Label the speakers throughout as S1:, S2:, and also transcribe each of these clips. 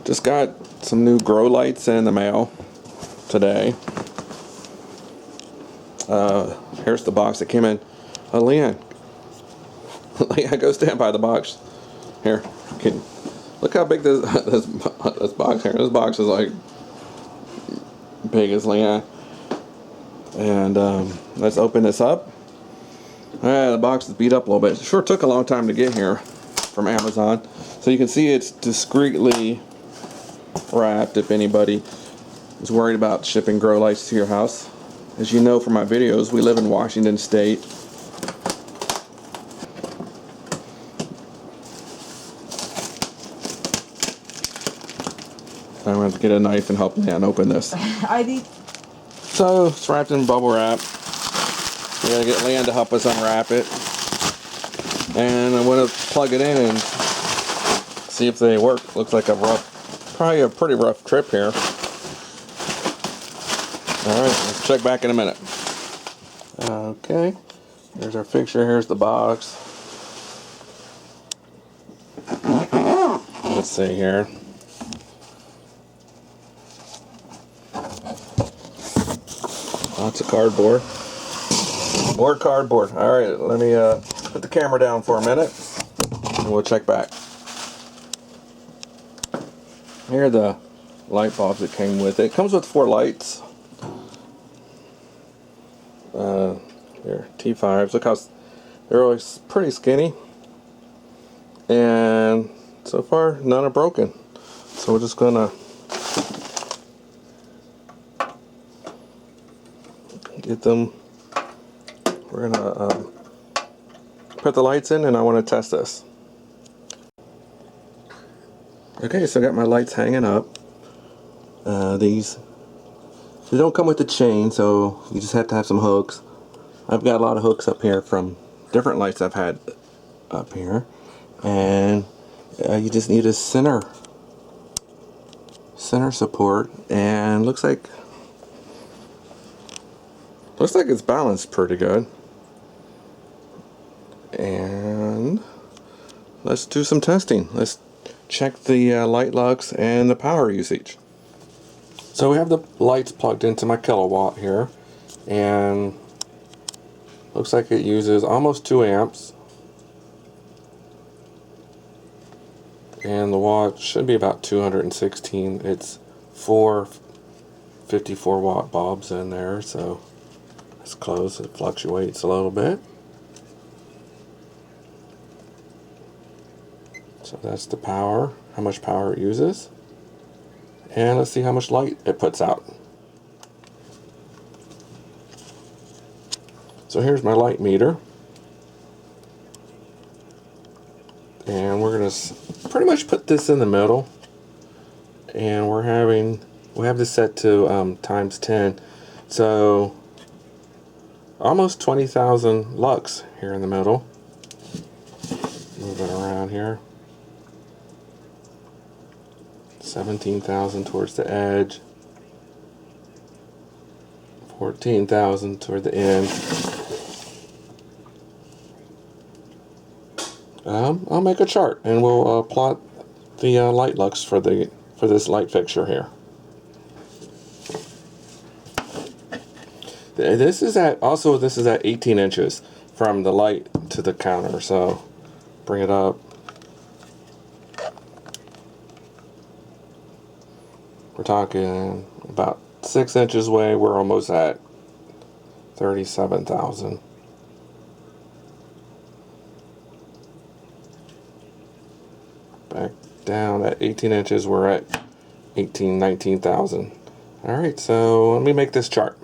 S1: Just got some new grow lights in the mail today. Here's the box that came in. Leanne, go stand by the box. Here, look how big this box here. This box is like big as Leanne. And let's open this up. The box is beat up a little bit. It sure took a long time to get here from Amazon. So you can see it's discreetly wrapped if anybody is worried about shipping grow lights to your house. As you know from my videos, we live in Washington State. I'm going to have to get a knife and help Leanne open this. So it's wrapped in bubble wrap. We got to get Leanne to help us unwrap it. And I'm going to plug it in and see if they work. Looks like probably a pretty rough trip here. Alright, let's check back in a minute. Okay, there's our fixture. Here's the box. Let's see here. Lots of cardboard. More cardboard. Alright, let me put the camera down for a minute and we'll check back. Here are the light bulbs that came with it. It comes with 4 lights. They're T5s. Look how they're always pretty skinny. And so far, none are broken. So we're just gonna get them. We're gonna put the lights in, and I want to test this. Okay, so I got my lights hanging up. They don't come with the chain, so you just have to have some hooks. I've got a lot of hooks up here from different lights I've had up here, and you just need a center support, and looks like it's balanced pretty good. And let's do some testing. Let's check the light lux and the power usage. So we have the lights plugged into my kilowatt here, and looks like it uses almost 2 amps, and the watt should be about 216. It's 4 54 watt bulbs in there, so it's close. It fluctuates a little bit. So that's the power, how much power it uses. And let's see how much light it puts out. So here's my light meter. And we're going to pretty much put this in the middle. And we have this set to times 10. So almost 20,000 lux here in the middle. Move it around here. 17,000 towards the edge, 14,000 toward the end. I'll make a chart and we'll plot the light lux for this light fixture here. This is at 18 inches from the light to the counter. So bring it up. We're talking about 6 inches away. We're almost at 37,000. Back down at 18 inches, we're at 19,000. Alright, so let me make this chart.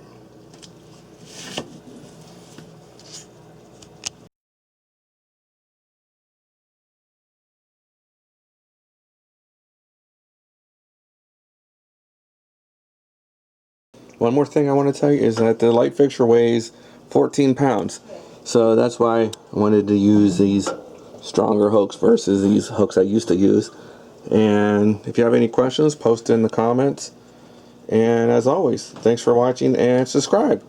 S1: One more thing I want to tell you is that the light fixture weighs 14 pounds. So that's why I wanted to use these stronger hooks versus these hooks I used to use. And if you have any questions, post in the comments. And as always, thanks for watching and subscribe.